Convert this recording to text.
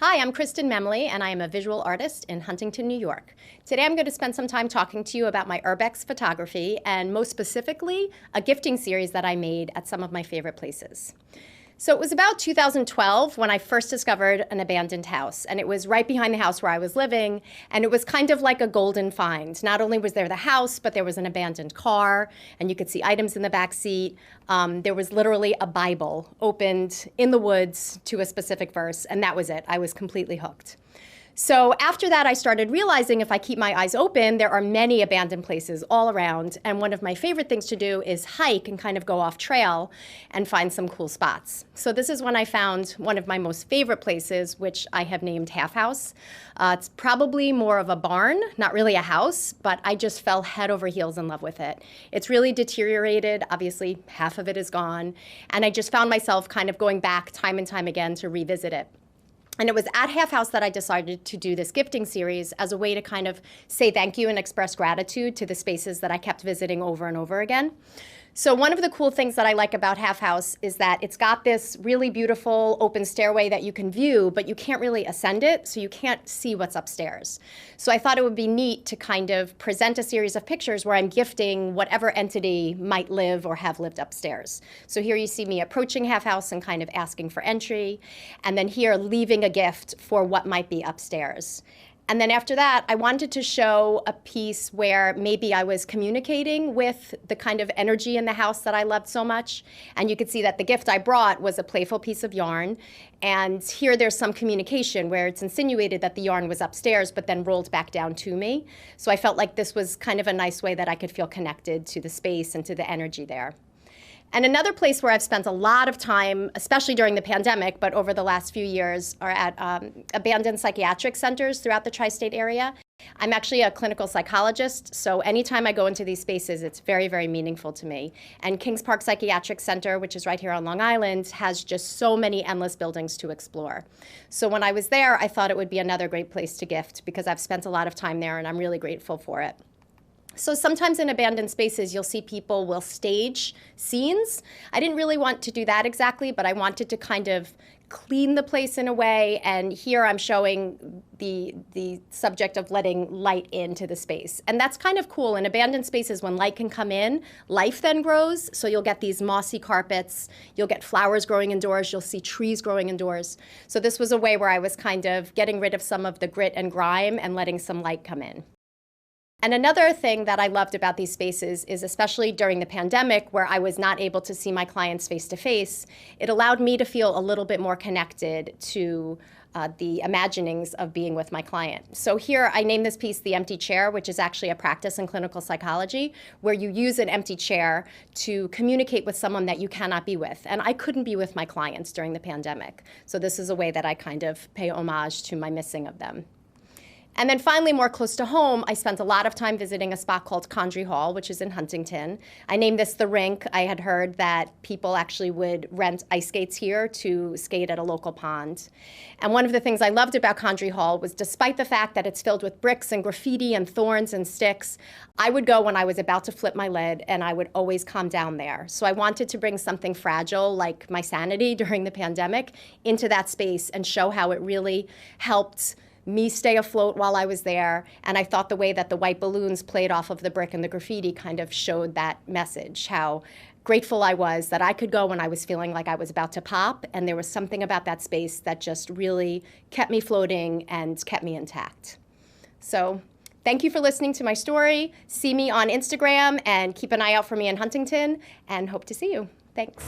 Hi, I'm Kristen Memoli, and I am a visual artist in Huntington, New York. Today I'm going to spend some time talking to you about my urbex photography, and most specifically, a gifting series that I made at some of my favorite places. So it was about 2012 when I first discovered an abandoned house, and it was right behind the house where I was living, and it was kind of like a golden find. Not only was there the house, but there was an abandoned car, and you could see items in the back seat. There was literally a Bible opened in the woods to a specific verse, and that was it. I was completely hooked. So after that, I started realizing if I keep my eyes open, there are many abandoned places all around. And one of my favorite things to do is hike and kind of go off trail and find some cool spots. So this is when I found one of my most favorite places, which I have named Half House. It's probably more of a barn, not really a house, but I just fell head over heels in love with it. It's really deteriorated. Obviously, half of it is gone. And I just found myself kind of going back time and time again to revisit it. And it was at Half House that I decided to do this gifting series as a way to kind of say thank you and express gratitude to the spaces that I kept visiting over and over again. So one of the cool things that I like about Half House is that it's got this really beautiful open stairway that you can view, but you can't really ascend it, so you can't see what's upstairs. So I thought it would be neat to kind of present a series of pictures where I'm gifting whatever entity might live or have lived upstairs. So here you see me approaching Half House and kind of asking for entry, and then here leaving a gift for what might be upstairs. And then after that, I wanted to show a piece where maybe I was communicating with the kind of energy in the house that I loved so much. And you could see that the gift I brought was a playful piece of yarn. And here there's some communication where it's insinuated that the yarn was upstairs, but then rolled back down to me. So I felt like this was kind of a nice way that I could feel connected to the space and to the energy there. And another place where I've spent a lot of time, especially during the pandemic, but over the last few years, are at abandoned psychiatric centers throughout the tri-state area. I'm actually a clinical psychologist, so anytime I go into these spaces, it's very, very meaningful to me. And Kings Park Psychiatric Center, which is right here on Long Island, has just so many endless buildings to explore. So when I was there, I thought it would be another great place to gift because I've spent a lot of time there and I'm really grateful for it. So sometimes in abandoned spaces, you'll see people will stage scenes. I didn't really want to do that exactly, but I wanted to kind of clean the place in a way. And here I'm showing the subject of letting light into the space. And that's kind of cool. In abandoned spaces, when light can come in, life then grows. So you'll get these mossy carpets. You'll get flowers growing indoors. You'll see trees growing indoors. So this was a way where I was kind of getting rid of some of the grit and grime and letting some light come in. And another thing that I loved about these spaces is, especially during the pandemic where I was not able to see my clients face to face, it allowed me to feel a little bit more connected to the imaginings of being with my client. So here I name this piece The Empty Chair, which is actually a practice in clinical psychology where you use an empty chair to communicate with someone that you cannot be with. And I couldn't be with my clients during the pandemic. So this is a way that I kind of pay homage to my missing of them. And then finally, more close to home, I spent a lot of time visiting a spot called Condry Hall, which is in Huntington. I named this the rink. I had heard that people actually would rent ice skates here to skate at a local pond. And one of the things I loved about Condry Hall was, despite the fact that it's filled with bricks and graffiti and thorns and sticks, I would go when I was about to flip my lid, and I would always calm down there. So I wanted to bring something fragile, like my sanity during the pandemic, into that space and show how it really helped me stay afloat while I was there. And I thought the way that the white balloons played off of the brick and the graffiti kind of showed that message, how grateful I was that I could go when I was feeling like I was about to pop, and there was something about that space that just really kept me floating and kept me intact. So thank you for listening to my story. See me on Instagram and keep an eye out for me in Huntington, and hope to see you. Thanks.